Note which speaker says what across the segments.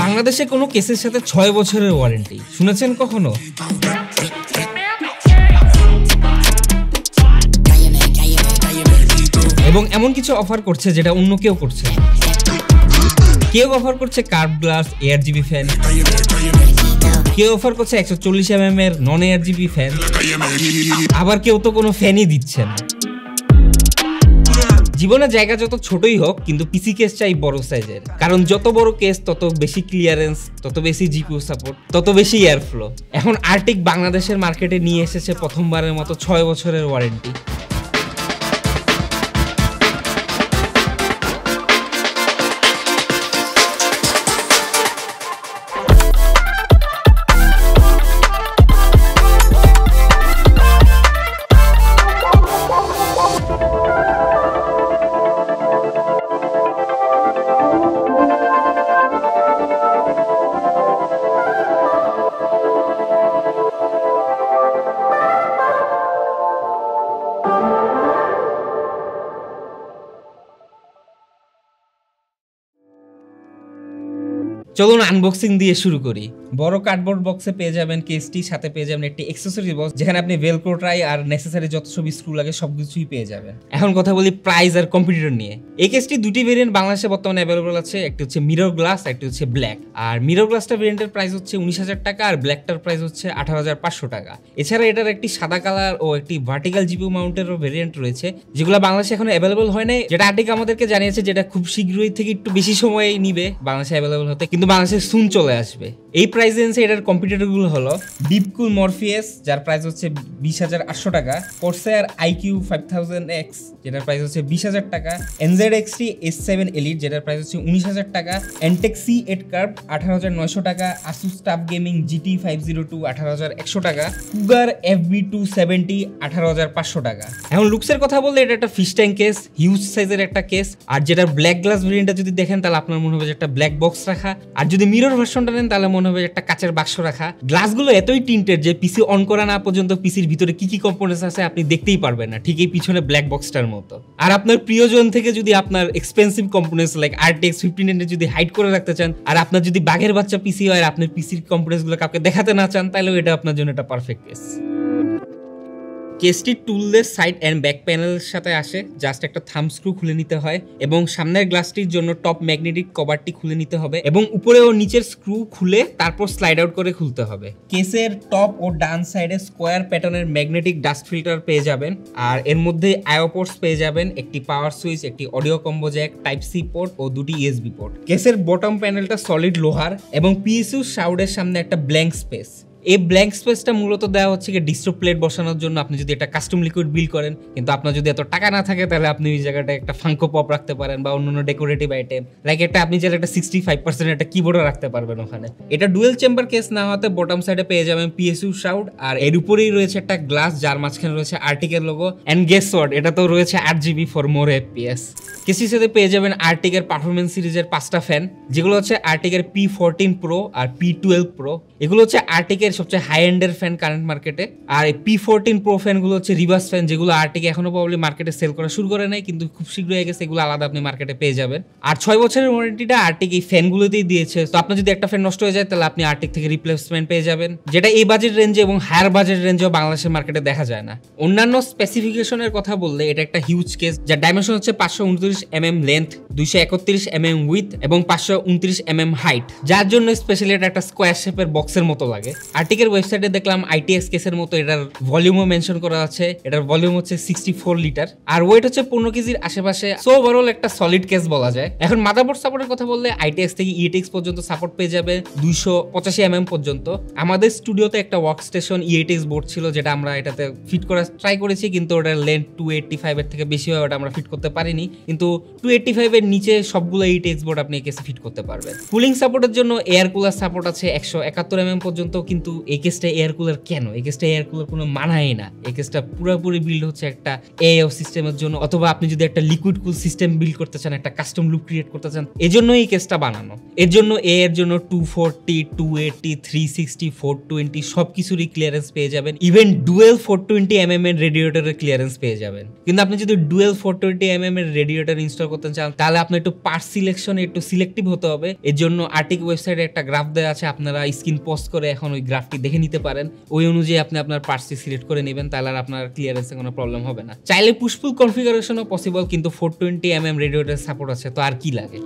Speaker 1: বাংলাদেশে কোনো কেসের সাথে 6 বছরের ওয়ারেন্টি শুনেছেন কখনো? এবং এমন কিছু অফার করছে যেটা অন্য কেউ করছে। কেউ অফার করছে কার্ভ গ্লাস ARGB ফ্যান, কেউ অফার করছে 140 mm এর নন ARGB ফ্যান, আবার কেউ তো কোনো ফ্যানই দিচ্ছে না। জীবনের জায়গা যত ছোটই হোক, কিন্তু পিসি কেস চাই বড় সাইজের, কারণ যত বড় কেস তত বেশি ক্লিয়ারেন্স, তত বেশি জিপিইউ সাপোর্ট, তত বেশি এয়ারফ্লো। এখন আর্টিক বাংলাদেশের মার্কেটে নিয়ে এসেছে প্রথমবারের মতো 6 বছরের ওয়ারেন্টি। চলুন আনবক্সিং দিয়ে শুরু করি। বড় কার্ডবোর্ড বক্সে পেয়ে যাবেন কেসটি, সাথে পেয়ে যাবেন একটি অ্যাকসেসরি বক্স যেখানে আপনি ভেলক্রো ট্রাই আর নেসেসারি যত সব স্ক্রু লাগে সবকিছুই পেয়ে যাবেন। এখন কথা বলি প্রাইস আর কম্পিউটার নিয়ে। এই কেসটি দুটি ভেরিয়েন্ট বাংলাদেশে বর্তমানে অ্যাভেলেবল আছে, একটি হচ্ছে মিরর গ্লাস, একটি হচ্ছে ব্ল্যাক। আর মিরর গ্লাসটা ভেরিয়েন্টের প্রাইস হচ্ছে 19,000 টাকা আর ব্ল্যাকটার প্রাইস হচ্ছে 18,500 টাকা। এছাড়া এটার একটি সাদা কালার ও একটি ভার্টিক্যাল জিপিইউ মাউন্টেরও ভেরিয়েন্ট রয়েছে, যেগুলো বাংলাদেশে এখন অ্যাভেলেবল হয় নাই, যেটা আর্টিক আমাদেরকে জানিয়েছে যেটা খুব শীঘ্রই থেকে একটু বেশি সময় নিবে বাংলাদেশে অ্যাভেলেবল হতে, কিন্তু বাংলাদেশে সুন চলে আসবে। এই প্রাইস রেঞ্জে এটার কম্পিউটারগুলো হলো ডিপকুল মরফিয়াস, যার প্রাইস হচ্ছে 20,800 টাকা, Corsair IQ 5000X যেটার প্রাইস হচ্ছে 20,000 টাকা, NZXT S7 Elite যেটার প্রাইস হচ্ছে 19,000 টাকা, Antec C8 Curve 18,900 টাকা, Asus TUF Gaming GT 502 18,100 টাকা, Cougar FB270 18,500 টাকা। এখন লুকসের কথা বললে এটা একটা ফিশ ট্যাঙ্ক কেস, হিউজ সাইজের একটা কেস। আর যেটার ব্ল্যাক গ্লাস ভেরিয়েন্টটা যদি দেখেন তাহলে আপনার মনে হবে যে একটা ব্ল্যাক বক্স রাখা, আর যদি মিরর ভার্সনটা নেন তাহলে মনে হবে একটা কাচের বাক্স রাখা। গ্লাসগুলো এতই টিন্টেড যে পিসি অন করা না পর্যন্ত পিসির ভিতরে কি কি কম্পোনেন্টস আছে আপনি দেখতেই পারবেন না, ঠিক এই পিছনে ব্ল্যাক বক্সটার মতো। আর আপনার প্রিয়জন থেকে যদি আপনার এক্সপেন্সিভ কম্পোনেন্টস লাইক RTX 1590 যদি হাইড করে রাখতে চান, আর আপনার যদি বাঘের বাচ্চা পিসি হয় আর আপনার পিসির কম্পোনেন্টসগুলো কাউকে দেখাতে না চান, তাহলে এটা আপনার জন্য একটা পারফেক্ট কেস। কেসটি টুললেস সাইড অ্যান্ড ব্যাক প্যানেলের সাথে আসে, জাস্ট একটা থাম্ব স্ক্রু খুলে নিতে হয় এবং সামনের গ্লাসটির জন্য টপ ম্যাগনেটিক কভারটি খুলে নিতে হবে এবং উপরে ও নিচের স্ক্রু খুলে তারপর স্লাইড আউট করে খুলতে হবে। কেসের টপ ও ডান সাইডে স্কোয়ার প্যাটার্নের ম্যাগনেটিক ডাস্ট ফিল্টার পেয়ে যাবেন, আর এর মধ্যে আইও পোর্টস পেয়ে যাবেন, একটি পাওয়ার সুইচ, একটি audio combo jack, type C port ও দুটি USB পোর্ট। কেসের বটম প্যানেলটা সলিড লোহার এবং PSU শাউডের সামনে একটা ব্ল্যাঙ্ক স্পেস। এই ব্ল্যাঙ্ক স্পেসটা মূলত দেওয়া হচ্ছে কি ডিস্ট্রো প্লেট বসানোর জন্য, আপনি যদি একটা কাস্টম লিকুইড বিল করেন, কিন্তু আপনার যদি এত টাকা না থাকে তাহলে আপনি ওই জায়গাটায় একটা ফাঙ্কো পপ রাখতে পারেন বা অন্যান্য ডেকোরেটিভ আইটেম লাইক একটা আপনি চাইলে একটা 65% একটা কিবোর্ডও রাখতে পারবেন ওখানে। এটা ডুয়েল চেম্বার কেস না হতে বটম সাইডে পেয়ে যাবেন PSU শাউড, আর এর উপরেই রয়েছে একটা গ্লাস যার মাঝখানে রয়েছে আর্টিকের লোগো, এন্ড গেস হোয়াট, এটা তো রয়েছে 8GB ফর মোর FPS। কেসির সাথে পেয়ে যাবেন আর্টিকের পারফরমেন্স সিরিজের 5টা ফ্যান, যেগুলো হচ্ছে আর্টিকের P14 Pro আর P12 Pro। এগুলো হচ্ছে আর্টিকের সবচেয়ে হাই এন্ডের ফ্যান কারেন্ট মার্কেটে। আর এই P14 Pro ফ্যানগুলো হচ্ছে রিভার্স ফ্যান, যেগুলো আর্টিক এখনো প্রবাবলি মার্কেটে সেল করা শুরু করে নাই, কিন্তু খুব শীঘ্রই হয়ে গেছে, এগুলো আলাদা আপনি মার্কেটে পেয়ে যাবেন। আর 6 বছরের ওয়ারেন্টিটা আর্টিক এই ফ্যানগুলোতেই দিয়েছে, তো আপনার যদি একটা ফ্যান নষ্ট হয়ে যায় তাহলে আপনি আর্টিক থেকে রিপ্লেসমেন্ট পেয়ে যাবেন, যেটা এই বাজেট রেঞ্জে এবং হায়ার বাজেট রেঞ্জেও বাংলাদেশের মার্কেটে দেখা যায় না। অন্যান্য স্পেসিফিকেশনের কথা বললে এটা একটা হিউজ কেস, যার ডাইমেনশন হচ্ছে 529 mm লেন্থ, 231 mm উইথ এবং 529 mm হাইট, যার জন্য স্পেশালি এটা একটা স্কোয়ার শেপের বক্সের মতো লাগে। আর্টিকের ওয়েবসাইটে দেখলাম ITX কেসের মতো এটার ভলিউমও মেনশন করা আছে, এটার ভলিউম হচ্ছে 64 লিটার আর ওয়েট হচ্ছে 15 কেজির আশেপাশে। সো ওভারঅল একটা সলিড কেস বলা যায়। এখন মাদারবোর্ড সাপোর্টের কথা বললে ITX থেকে EATX পর্যন্ত সাপোর্ট পেয়ে যাবে 285 mm পর্যন্ত। আমাদের স্টুডিওতে একটা ওয়ার্কস্টেশন EATX বোর্ড ছিল, যেটা আমরা এটাতে ফিট করার ট্রাই করেছি, কিন্তু ওটার লেন্থ 285 এর থেকে বেশি হয়, ওটা আমরা ফিট করতে পারিনি, কিন্তু 285 এর নিচে সবগুলো EATX বোর্ড আপনি এই কেসে ফিট করতে পারবেন। কুলিং সাপোর্টের জন্য এয়ার কুলার সাপোর্ট আছে 171 mm পর্যন্ত, কিন্তু এই কেসটা এয়ার কুলার কেন? এই কেসটা এয়ার কুলার কোনো মানায় না। এই কেসটা পুরোপুরি বিল্ড হচ্ছে একটা এআইও সিস্টেমের জন্য, অথবা আপনি যদি একটা লিকুইড কুল সিস্টেম বিল্ড করতে চান, একটা কাস্টম লুপ ক্রিয়েট করতে চান, এজন্য এই কেসটা বানানো। এর জন্য এর জন্য 240, 280, 360, 420 সবকিছুরই ক্লিয়ারেন্স পেয়ে যাবেন। ইভেন ডুয়েল 420mm এর রেডিয়েটরের ক্লিয়ারেন্স পেয়ে যাবেন। কিন্তু আপনি যদি ডুয়েল 420mm এর রেডিয়েটর ইনস্টল করতে চান, তাহলে আপনার একটু পার্ট সিলেকশনে একটু সিলেক্টিভ হতে হবে। এর জন্য আর্টিক ওয়েবসাইটে একটা গ্রাফ দেওয়া আছে, আপনারা স্ক্রিন পজ করে এখন ওই গ্রাফটি দেখে নিতে পারেন। ওই অনুযায়ী আপনি আপনার পার্টসটি সিলেক্ট করে নেবেন, তাহলে আর আপনার ক্লিয়ারেন্সে কোনো প্রবলেম হবে না। চাইলে পুশপুল কনফিগারেশনও পসিবল, কিন্তু 420mm রেডিয়েটর সাপোর্ট আছে, তো আর কি লাগে।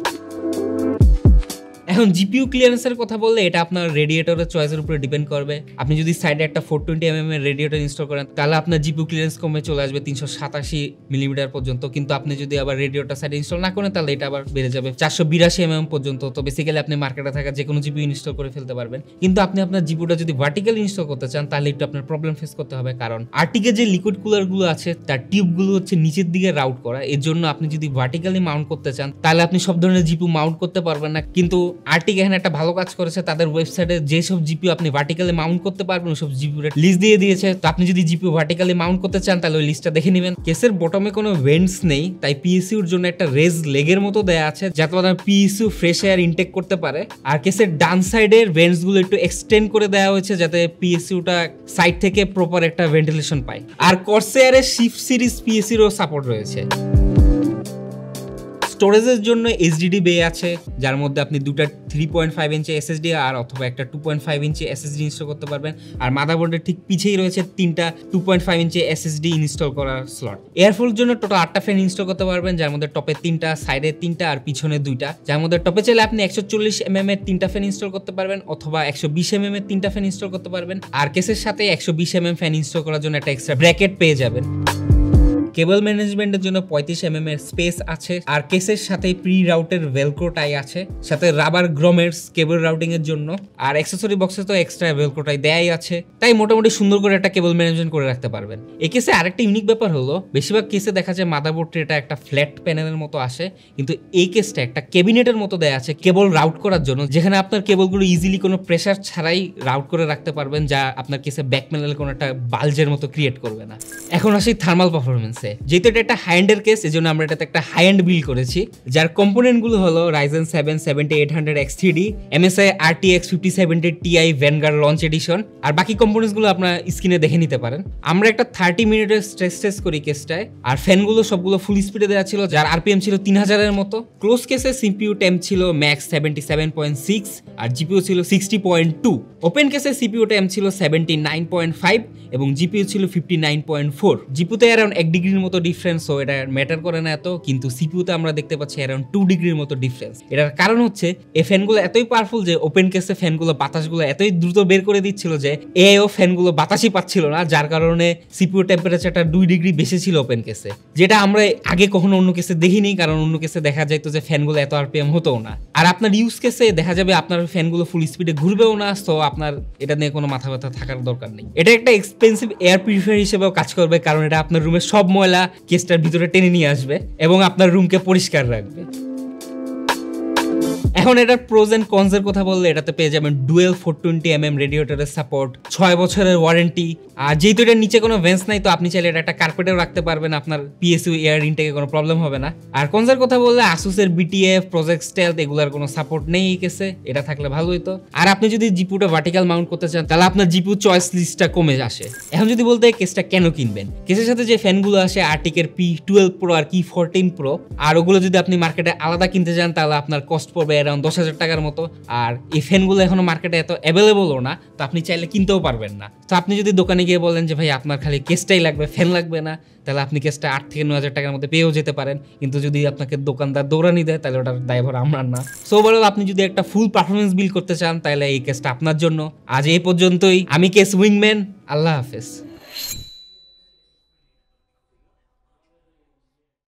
Speaker 1: এখন জিপিইউ ক্লিয়ারেন্সের কথা বললে এটা আপনার রেডিয়েটরের চয়েসের উপরে ডিপেন্ড করবে। আপনি যদি সাইডে একটা 420mm এর রেডিয়েটর ইনস্টল করেন, তাহলে আপনার জিপিইউ ক্লিয়ারেন্স কমে চলে আসবে 387mm পর্যন্ত। কিন্তু আপনি যদি আবার রেডিয়েটর সাইডে ইনস্টল না করেন, তাহলে এটা আবার বেড়ে যাবে 482mm পর্যন্ত। তো বেসিক্যালি আপনি মার্কেটে থাকা যে কোনো জিপিইউ ইনস্টল করে ফেলতে পারবেন। কিন্তু আপনি আপনার জিপিইউটা যদি ভার্টিক্যালি ইনস্টল করতে চান, তাহলে একটু আপনার প্রবলেম ফেস করতে হবে, কারণ আর্টিকের যে লিকুইড কুলারগুলো আছে তার টিউবগুলো হচ্ছে নিচের দিকে রাউট করা। এর জন্য আপনি যদি ভার্টিক্যালি মাউন্ট করতে চান, তাহলে আপনি সব ধরনের জিপিইউ মাউন্ট করতে পারবেন না। কিন্তু আর্টিক এখানে একটা ভালো কাজ করেছে, তাদের ওয়েবসাইটে যেসব জিপিইউ আপনি ভার্টিক্যালি মাউন্ট করতে পারবেন ওইসব জিপিইউ লিস্ট দিয়ে দিয়েছে। তো আপনি যদি জিপিইউ ভার্টিক্যালি মাউন্ট করতে চান, তাহলে ওই লিস্টটা দেখে নেবেন। কেসের বটমে কোনো ভেন্টস নেই, তাই পিএসইউর জন্য একটা রেজ লেগের মতো দেয়া আছে, যাতে আপনার পিএসইউ ফ্রেশ এয়ার ইনটেক করতে পারে। আর কেসের ডান সাইডের ভেন্টস গুলো একটু এক্সটেন্ড করে দেওয়া হয়েছে, যাতে পিএসইউটা সাইড থেকে প্রপার একটা ভেন্টিলেশন পায়। আর কর্সেয়ারের শিফট সিরিজ পিএসইউরও সাপোর্ট রয়েছে। স্টোরেজের জন্য এইচডিডি বে আছে, যার মধ্যে আপনি দুটা 3.5 ইঞ্চি এসএসডি আর অথবা একটা 2.5 ইঞ্চি এসএসডি ইনস্টল করতে পারবেন। আর মাদারবোর্ডের ঠিক পিছেই রয়েছে 3টা 2.5 ইঞ্চি এসএসডি ইনস্টল করার স্লট। এয়ারফ্লোর জন্য টোটাল 8টা ফ্যান ইনস্টল করতে পারবেন, যার মধ্যে টপে 3টা, সাইডে 3টা আর পিছনে 2টা। যার মধ্যে টপে চাইলে আপনি 140mm এর 3টা ফ্যান ইনস্টল করতে পারবেন, অথবা 120mm এর 3টা ফ্যান ইনস্টল করতে পারবেন। আর কেসের সাথে 120mm ফ্যান ইনস্টল করার জন্য একটা এক্সট্রা ব্র্যাকেট পেয়ে যাবেন। কেবল ম্যানেজমেন্টের জন্য 35mm এর স্পেস আছে। আর কেসের সাথে প্রি রাউটের ভেলক্রো টাই আছে, সাথে রাবার গ্রমেটস কেবল রাউটিং এর জন্য। আর অ্যাক্সেসরি বক্সে তো এক্সট্রা ভেলক্রো টাই দেয়াই আছে, তাই মোটামুটি সুন্দর করে একটা কেবল ম্যানেজমেন্ট করে রাখতে পারবেন। এই কেসে আরেকটা ইউনিক ব্যাপার হলো, বেশিরভাগ কেসে দেখা যায় মাদারবোর্ড ট্রেটা একটা ফ্ল্যাট প্যানেলের মতো আসে, কিন্তু এই কেসটা একটা ক্যাবিনেটের মতো দেয়া আছে কেবল রাউট করার জন্য, যেখানে আপনার কেবলগুলো ইজিলি কোনো প্রেসার ছাড়াই রাউট করে রাখতে পারবেন, যা আপনার কেসে ব্যাক প্যানেলে কোনো একটা বালজের মতো ক্রিয়েট করবে না। এখন আসি থার্মাল পারফরমেন্সে। যেহেতু এটা একটা হাই এন্ডের কেস, এই জন্য আমরা এটাতে একটা হাই এন্ড বিল্ড করেছি, যার কম্পোনেন্ট গুলো হলো Ryzen 7 7800X3D, MSI RTX 5070 Ti Vanguard launch edition. আর বাকি কম্পোনেন্টস গুলো আপনারা স্ক্রিনে দেখে নিতে পারেন। আমরা একটা 30 মিনিটের স্ট্রেস টেস্ট করি কেসটায়। আর ফ্যানগুলো সবগুলো ফুল স্পিডে দেওয়া ছিল, যার আরপিএম ছিল 3000 এর মতো। ক্লোজ কেসে সিপিইউ টেম্প ছিল ম্যাক্স 77.6 আর জিপিইউ ছিল 60.2। ওপেন কেসে সিপিইউ টেম্প ছিল 79.5 এবং জিপিইউ ছিল 59.4। জিপিইউতে অ্যারাউন্ড 1 ডিগ্রির মতো ডিফারেন্স, সো এটা ম্যাটার করে না এত, কিন্তু সিপিইউতে আমরা দেখতে পাচ্ছি অ্যারাউন্ড 2 ডিগ্রির মতো ডিফারেন্স। এটার কারণ হচ্ছে এই ফ্যানগুলো এতই পাওয়ারফুল যে ওপেন কেসে ফ্যানগুলো বাতাসগুলো এতই দ্রুত বের করে দিচ্ছিল যে এআইও ফ্যানগুলো বাতাসই পাচ্ছিল না, যার কারণে সিপিইউ টেম্পারেচারটা 2 ডিগ্রি বেশি ছিল ওপেন কেসে, যেটা আমরা আগে কখনো অন্য কেসে দেখিনি। কারণ অন্য কেসে দেখা যেত যে ফ্যানগুলো এত আরপিএম হতো না। আর আপনার ইউজ কেসে দেখা যাবে আপনার ফ্যানগুলো ফুল স্পিডে ঘুরবেও না, তো আপনার এটা নিয়ে কোনো মাথা ব্যথা থাকার দরকার নেই। এটা একটা এক্সপেন্সিভ এয়ার পিউরিফায়ার হিসেবেও কাজ করবে, কারণ এটা আপনার রুমের সব ময়লা কেসটার ভিতরে টেনে নিয়ে আসবে এবং আপনার রুমকে পরিষ্কার রাখবে। এখন এটার প্রোজ এন্ড কনস এর কথা বললে, এটাতে পেয়ে যাবেন ডুয়েল 420mm রেডিয়েটরের সাপোর্ট, 6 বছরের ওয়ারেন্টি। আর যেহেতু এটার নিচে কোনো ভেন্স নাই, তো আপনি চাইলে এটা একটা কার্পেটেও রাখতে পারবেন, আপনার পিএসইউ এয়ার ইনটেকে কোনো প্রবলেম হবে না। আর কনস এর কথা বললে আসুসের বিটিএফ, প্রজেক্ট স্টেলথ এগুলার কোনো সাপোর্ট নেই এই কেসে, এটা থাকলে ভালো হতো। আর আপনি যদি জিপিইউটা ভার্টিক্যাল মাউন্ট করতে চান, তাহলে আপনার জিপিইউ চয়েস লিস্টটা কমে আসে। এখন যদি বলতে কেসটা কেন কিনবেন, কেসের সাথে যে ফ্যানগুলো আসে আর্টিকের P12 Pro আর P14 Pro, আর ওগুলো যদি আপনি মার্কেটে আলাদা কিনতে চান, তাহলে আপনার কস্ট পড়বে অ্যারাউন্ড 10,000 টাকার মতো। আর এই ফ্যানগুলো এখনো মার্কেটে এত অ্যাভেলেবলও না, তো আপনি চাইলে কিনতেও পারবেন না। তো আপনি যদি দোকানে গিয়ে বলেন যে ভাই আপনার খালি কেসটাই লাগবে, ফ্যান লাগবে না, তাহলে আপনি কেসটা 8 থেকে 9,000 টাকার মধ্যে পেয়েও যেতে পারেন। কিন্তু যদি আপনাকে দোকানদার দৌড়ানি দেয়, তাহলে ওটার দায়ভার আমার না। সো ওভারঅল আপনি যদি একটা ফুল পারফরমেন্স বিল্ড করতে চান, তাহলে এই কেসটা আপনার জন্য। আজ এই পর্যন্তই। আমি কেস উইংম্যান, আল্লাহ হাফেজ।